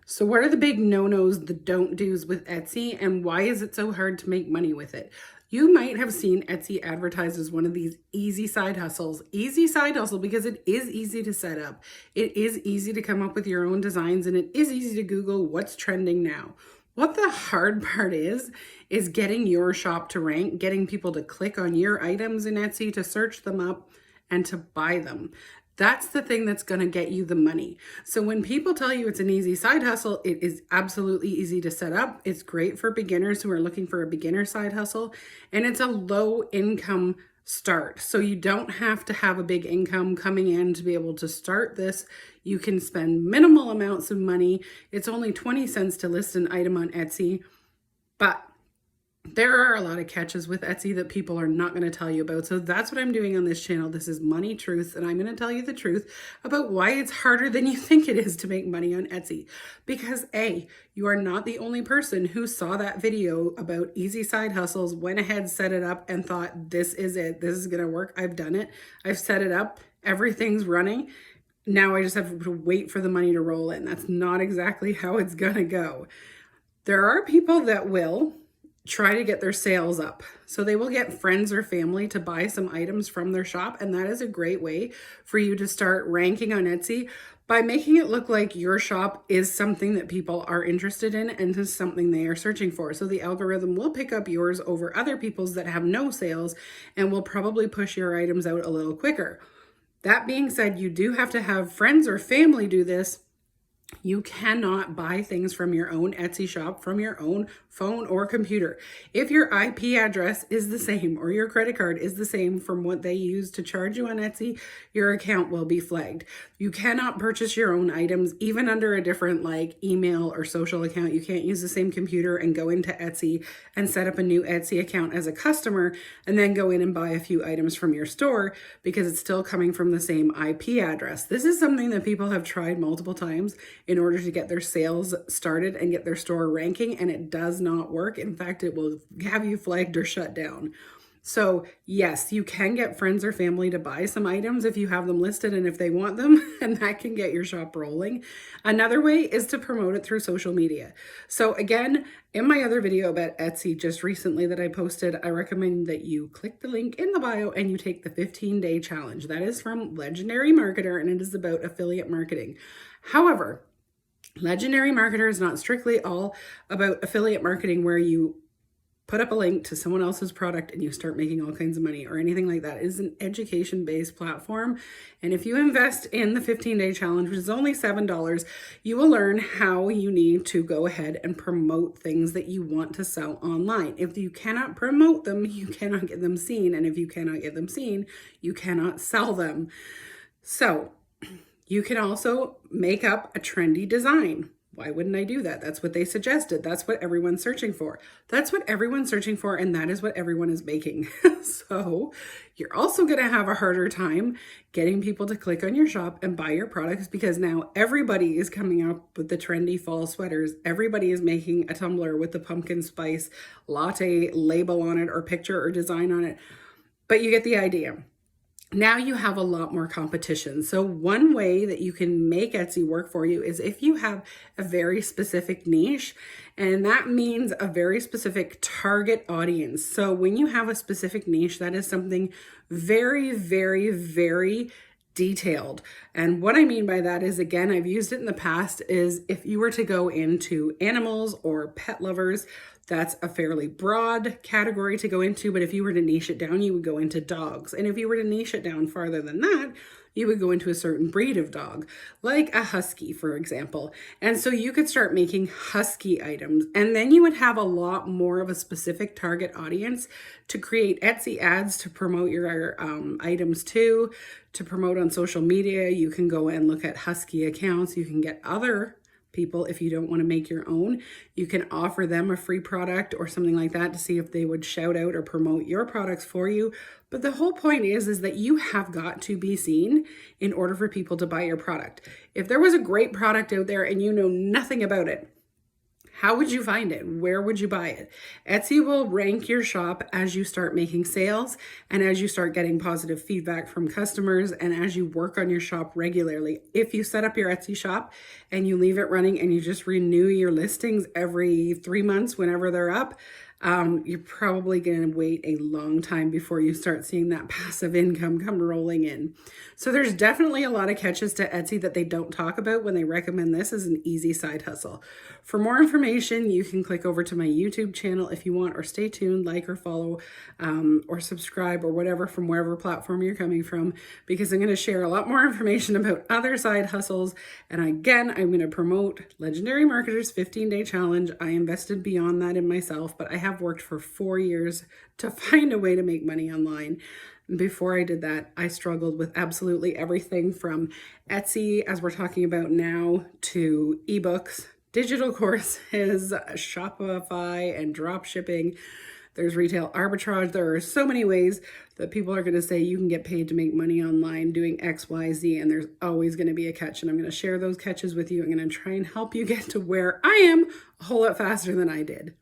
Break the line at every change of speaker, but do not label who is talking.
So what are the big no-nos, the don't do's with Etsy, and why is it so hard to make money with it? You might have seen Etsy advertised as one of these easy side hustles. Easy side hustle because it is easy to set up. It is easy to come up with your own designs, and it is easy to Google what's trending now. What the hard part is getting your shop to rank, getting people to click on your items in Etsy, to search them up, and to buy them. That's the thing that's going to get you the money. So when people tell you it's an easy side hustle, it is absolutely easy to set up. It's great for beginners who are looking for a beginner side hustle, and it's a low income start. So you don't have to have a big income coming in to be able to start this. You can spend minimal amounts of money. It's only 20 cents to list an item on Etsy, but there are a lot of catches with Etsy that people are not going to tell you about. So that's what I'm doing on this channel. This is Money Truth, and I'm going to tell you the truth about why it's harder than you think it is to make money on Etsy. Because A, you are not the only person who saw that video about easy side hustles, went ahead, set it up, and thought, this is it. This is going to work. I've done it. I've set it up. Everything's running. Now I just have to wait for the money to roll in. That's not exactly how it's going to go. There are people that will try to get their sales up. So they will get friends or family to buy some items from their shop. And that is a great way for you to start ranking on Etsy by making it look like your shop is something that people are interested in and is something they are searching for. So the algorithm will pick up yours over other people's that have no sales and will probably push your items out a little quicker. That being said, you do have to have friends or family do this. You cannot buy things from your own Etsy shop from your own phone or computer. If your IP address is the same or your credit card is the same from what they use to charge you on Etsy, your account will be flagged. You cannot purchase your own items even under a different email or social account. You can't use the same computer and go into Etsy and set up a new Etsy account as a customer and then go in and buy a few items from your store because it's still coming from the same IP address. This is something that people have tried multiple times in order to get their sales started and get their store ranking, and it does not work. In fact, it will have you flagged or shut down. So yes, you can get friends or family to buy some items if you have them listed and if they want them, and that can get your shop rolling. Another way is to promote it through social media. So again, in my other video about Etsy just recently that I posted, I recommend that you click the link in the bio and you take the 15-day challenge. That is from Legendary Marketer, and it is about affiliate marketing. However, Legendary Marketer is not strictly all about affiliate marketing where you put up a link to someone else's product and you start making all kinds of money or anything like that. It is an education-based platform. And if you invest in the 15-day challenge, which is only $7, you will learn how you need to go ahead and promote things that you want to sell online. If you cannot promote them, you cannot get them seen. And if you cannot get them seen, you cannot sell them. So you can also make up a trendy design. Why wouldn't I do that? That's what they suggested. That's what everyone's searching for. That's what everyone's searching for, and that is what everyone is making. So you're also going to have a harder time getting people to click on your shop and buy your products because now everybody is coming up with the trendy fall sweaters. Everybody is making a tumbler with the pumpkin spice latte label on it or picture or design on it. But you get the idea. Now you have a lot more competition. So one way that you can make Etsy work for you is if you have a very specific niche, and that means a very specific target audience. So when you have a specific niche, that is something very, very, very detailed. And what I mean by that is, again, I've used it in the past, is if you were to go into animals or pet lovers, that's a fairly broad category to go into, but if you were to niche it down, you would go into dogs. And if you were to niche it down farther than that, you would go into a certain breed of dog, like a husky, for example. And so you could start making husky items, and then you would have a lot more of a specific target audience to create Etsy ads to promote your items to promote on social media. You can go and look at husky accounts. You can get other people, if you don't want to make your own, you can offer them a free product or something like that to see if they would shout out or promote your products for you. But the whole point is that you have got to be seen in order for people to buy your product. If there was a great product out there and you know nothing about it, How would you find it? Where would you buy it? Etsy will rank your shop as you start making sales and as you start getting positive feedback from customers and as you work on your shop regularly. If you set up your Etsy shop and you leave it running and you just renew your listings every 3 months whenever they're up, you're probably going to wait a long time before you start seeing that passive income come rolling in. So there's definitely a lot of catches to Etsy that they don't talk about when they recommend this as an easy side hustle. For more information, you can click over to my YouTube channel if you want, or stay tuned, like or follow, or subscribe or whatever from wherever platform you're coming from, because I'm going to share a lot more information about other side hustles. And again, I'm going to promote Legendary Marketers 15-Day Challenge. I invested beyond that in myself, but I have worked for 4 years to find a way to make money online. Before I did that, I struggled with absolutely everything from Etsy, as we're talking about now, to eBooks, digital courses, Shopify, and drop shipping. There's retail arbitrage. There are so many ways that people are going to say you can get paid to make money online doing X, Y, Z, and there's always going to be a catch. And I'm going to share those catches with you. I'm going to try and help you get to where I am a whole lot faster than I did.